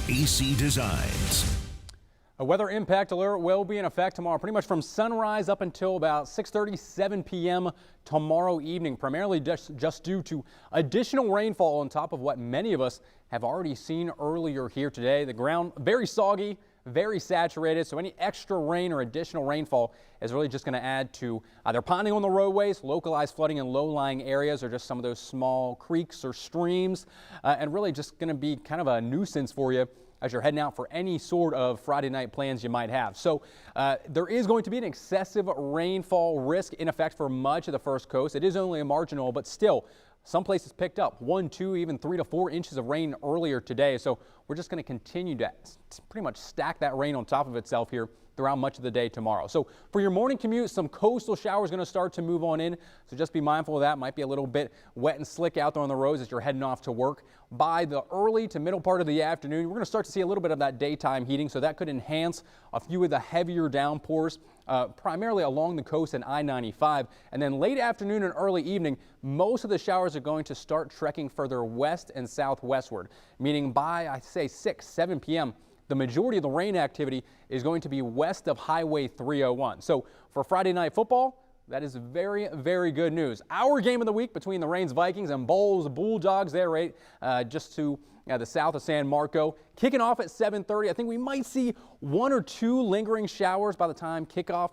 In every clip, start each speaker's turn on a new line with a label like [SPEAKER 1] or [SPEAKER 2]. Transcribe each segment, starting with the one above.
[SPEAKER 1] AC Designs.
[SPEAKER 2] A weather impact alert will be in effect tomorrow, pretty much from sunrise up until about 6:30, 7 p.m. tomorrow evening, primarily just due to additional rainfall on top of what many of us have already seen earlier here today. The ground very soggy, very saturated, so any extra rain or additional rainfall is really just going to add to either ponding on the roadways, localized flooding in low-lying areas, or just some of those small creeks or streams, and really just going to be kind of a nuisance for you as you're heading out for any sort of Friday night plans you might have. So there is going to be an excessive rainfall risk in effect for much of the First Coast. It is only a marginal, but still, some places picked up 1, 2, even 3 to 4 inches of rain earlier today. So we're just going to continue to pretty much stack that rain on top of itself here throughout much of the day tomorrow. So for your morning commute, some coastal showers going to start to move on in. So just be mindful of that. Might be a little bit wet and slick out there on the roads as you're heading off to work. By the early to middle part of the afternoon, we're going to start to see a little bit of that daytime heating. So that could enhance a few of the heavier downpours, primarily along the coast and I-95. And then late afternoon and early evening, most of the showers are going to start trekking further west and southwestward, meaning by, I say, 6, 7 p.m., the majority of the rain activity is going to be west of Highway 301. So for Friday night football, that is very, very good news. Our game of the week between the Reigns Vikings and Bowls Bulldogs there, right just to the south of San Marco. Kicking off at 7:30. I think we might see 1 or 2 lingering showers by the time kickoff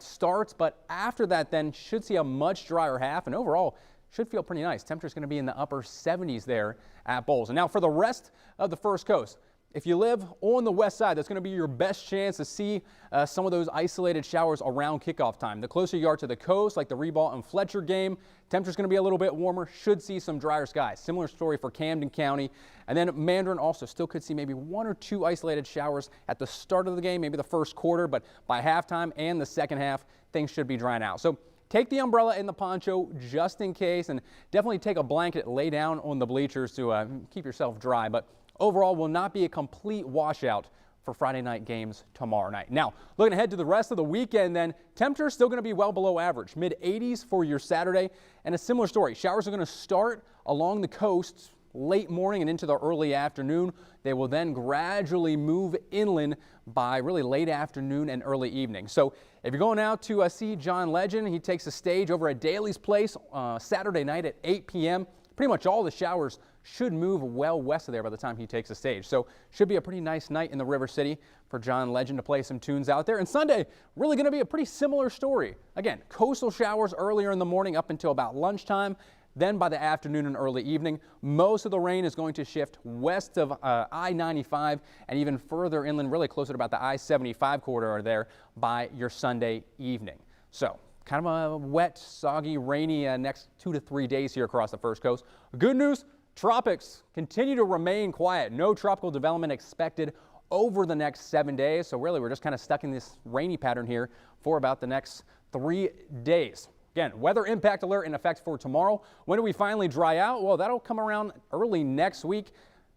[SPEAKER 2] starts. But after that, then should see a much drier half. And overall, should feel pretty nice. Temperature's going to be in the upper 70s there at Bowls. And now for the rest of the First Coast. If you live on the west side, that's going to be your best chance to see some of those isolated showers around kickoff time. The closer you are to the coast, like the Ribault and Fletcher game, temperature's going to be a little bit warmer, should see some drier skies. Similar story for Camden County. And then Mandarin also still could see maybe 1 or 2 isolated showers at the start of the game, maybe the first quarter, but by halftime and the second half, things should be drying out. So take the umbrella and the poncho just in case, and definitely take a blanket, lay down on the bleachers to keep yourself dry. But overall, will not be a complete washout for Friday night games tomorrow night. Now, looking ahead to the rest of the weekend, then, temperature still going to be well below average, mid-80s for your Saturday. And a similar story. Showers are going to start along the coast late morning and into the early afternoon. They will then gradually move inland by really late afternoon and early evening. So if you're going out to see John Legend, he takes the stage over at Daly's Place Saturday night at 8 p.m. Pretty much all the showers should move well west of there by the time he takes the stage. So should be a pretty nice night in the River City for John Legend to play some tunes out there. And Sunday, really going to be a pretty similar story. Again, coastal showers earlier in the morning up until about lunchtime. Then by the afternoon and early evening, most of the rain is going to shift west of I-95 and even further inland, really closer to about the I-75 corridor there by your Sunday evening. So kind of a wet, soggy, rainy next 2 to 3 days here across the First Coast. Good news, tropics continue to remain quiet. No tropical development expected over the next 7 days. So really, we're just kind of stuck in this rainy pattern here for about the next 3 days. Again, weather impact alert in effect for tomorrow. When do we finally dry out? Well, that'll come around early next week.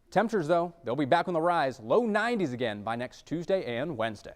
[SPEAKER 2] Temperatures, though, they'll be back on the rise. Low 90s again by next Tuesday and Wednesday.